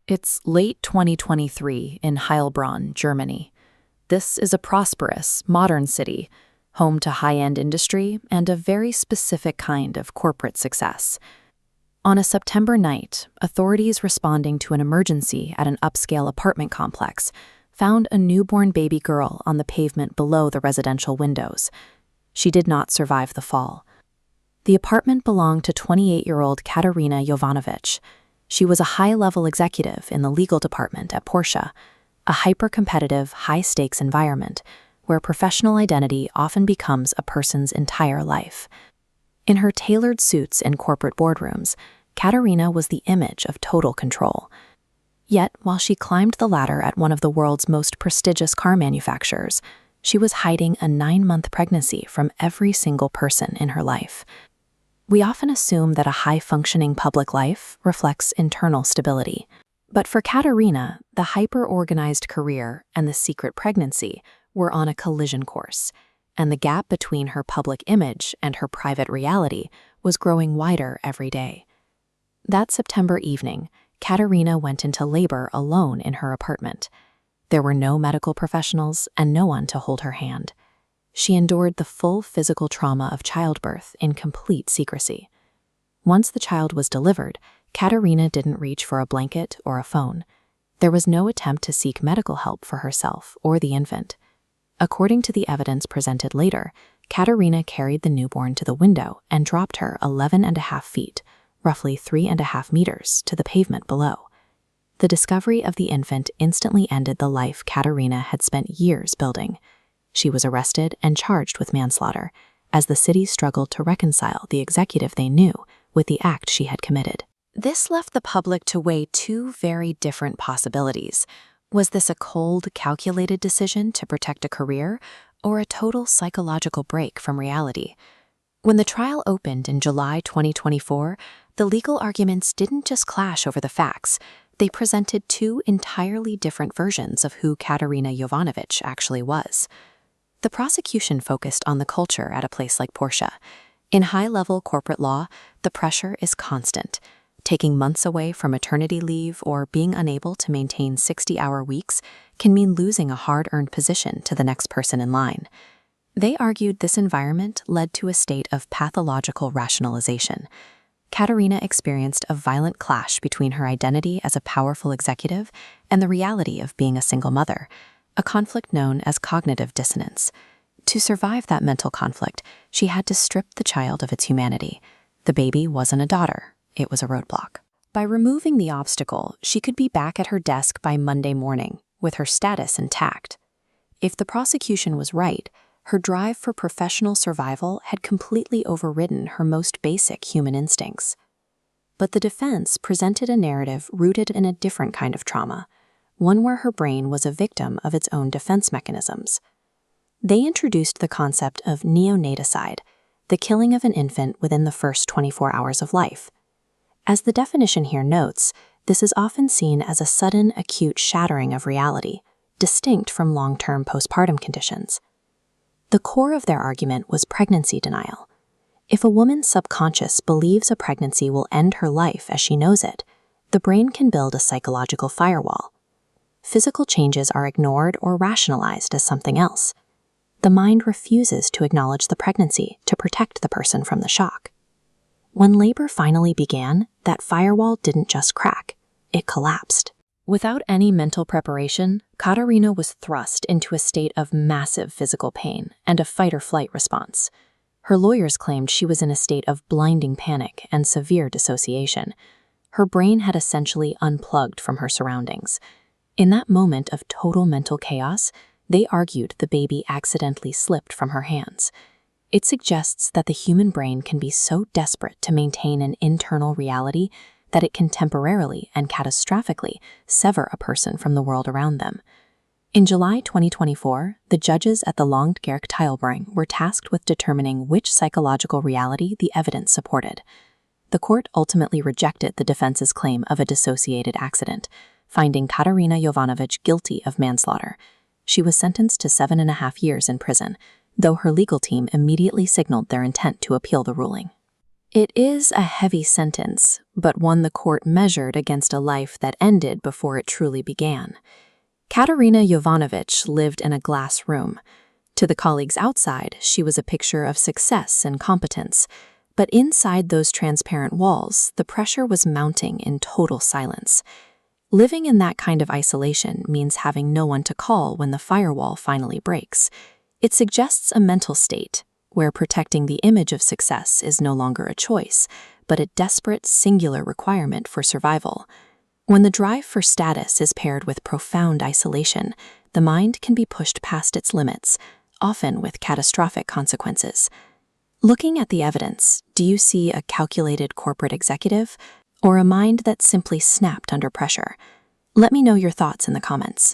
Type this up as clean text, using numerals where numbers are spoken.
It's late 2023 in Heilbronn, Germany. This is a prosperous, modern city, home to high-end industry and a very specific kind of corporate success. On a September night, authorities responding to an emergency at an upscale apartment complex found a newborn baby girl on the pavement below the residential windows. She did not survive the fall. The apartment belonged to 28-year-old Katarina Jovanović. She was a high-level executive in the legal department at Porsche, a hyper-competitive, high-stakes environment where professional identity often becomes a person's entire life. In her tailored suits in corporate boardrooms, Katarina was the image of total control. Yet, while she climbed the ladder at one of the world's most prestigious car manufacturers, she was hiding a 9-month pregnancy from every single person in her life. We often assume that a high-functioning public life reflects internal stability. But for Katarina, the hyper-organized career and the secret pregnancy were on a collision course, and the gap between her public image and her private reality was growing wider every day. That September evening, Katarina went into labor alone in her apartment. There were no medical professionals and no one to hold her hand. She endured the full physical trauma of childbirth in complete secrecy. Once the child was delivered, Katarina didn't reach for a blanket or a phone. There was no attempt to seek medical help for herself or the infant. According to the evidence presented later, Katarina carried the newborn to the window and dropped her 11.5 feet, roughly 3.5 meters, to the pavement below. The discovery of the infant instantly ended the life Katarina had spent years building. She was arrested and charged with manslaughter, as the city struggled to reconcile the executive they knew with the act she had committed. This left the public to weigh two very different possibilities. Was this a cold, calculated decision to protect a career, or a total psychological break from reality? When the trial opened in July 2024, the legal arguments didn't just clash over the facts. They presented two entirely different versions of who Katarina Jovanović actually was. The prosecution focused on the culture at a place like Porsche. In high-level corporate law, the pressure is constant. Taking months away from maternity leave or being unable to maintain 60-hour weeks can mean losing a hard-earned position to the next person in line. They argued this environment led to a state of pathological rationalization. Katarina experienced a violent clash between her identity as a powerful executive and the reality of being a single mother, a conflict known as cognitive dissonance. To survive that mental conflict, she had to strip the child of its humanity. The baby wasn't a daughter, it was a roadblock. By removing the obstacle, she could be back at her desk by Monday morning, with her status intact. If the prosecution was right, her drive for professional survival had completely overridden her most basic human instincts. But the defense presented a narrative rooted in a different kind of trauma, one where her brain was a victim of its own defense mechanisms. They introduced the concept of neonaticide, the killing of an infant within the first 24 hours of life. As the definition here notes, this is often seen as a sudden, acute shattering of reality, distinct from long-term postpartum conditions. The core of their argument was pregnancy denial. If a woman's subconscious believes a pregnancy will end her life as she knows it, the brain can build a psychological firewall. Physical changes are ignored or rationalized as something else. The mind refuses to acknowledge the pregnancy to protect the person from the shock. When labor finally began, that firewall didn't just crack, it collapsed. Without any mental preparation, Katarina was thrust into a state of massive physical pain and a fight-or-flight response. Her lawyers claimed she was in a state of blinding panic and severe dissociation. Her brain had essentially unplugged from her surroundings. In that moment of total mental chaos, they argued the baby accidentally slipped from her hands. It suggests that the human brain can be so desperate to maintain an internal reality that it can temporarily and catastrophically sever a person from the world around them. In July 2024, the judges at the Landgericht Heilbronn were tasked with determining which psychological reality the evidence supported. The court ultimately rejected the defense's claim of a dissociated accident, finding Katarina Jovanović guilty of manslaughter. She was sentenced to 7.5 years in prison, though her legal team immediately signaled their intent to appeal the ruling. It is a heavy sentence, but one the court measured against a life that ended before it truly began. Katarina Jovanović lived in a glass room. To the colleagues outside, she was a picture of success and competence. But inside those transparent walls, the pressure was mounting in total silence. Living in that kind of isolation means having no one to call when the firewall finally breaks. It suggests a mental state where protecting the image of success is no longer a choice, but a desperate, singular requirement for survival. When the drive for status is paired with profound isolation, the mind can be pushed past its limits, often with catastrophic consequences. Looking at the evidence, do you see a calculated corporate executive or a mind that simply snapped under pressure? Let me know your thoughts in the comments.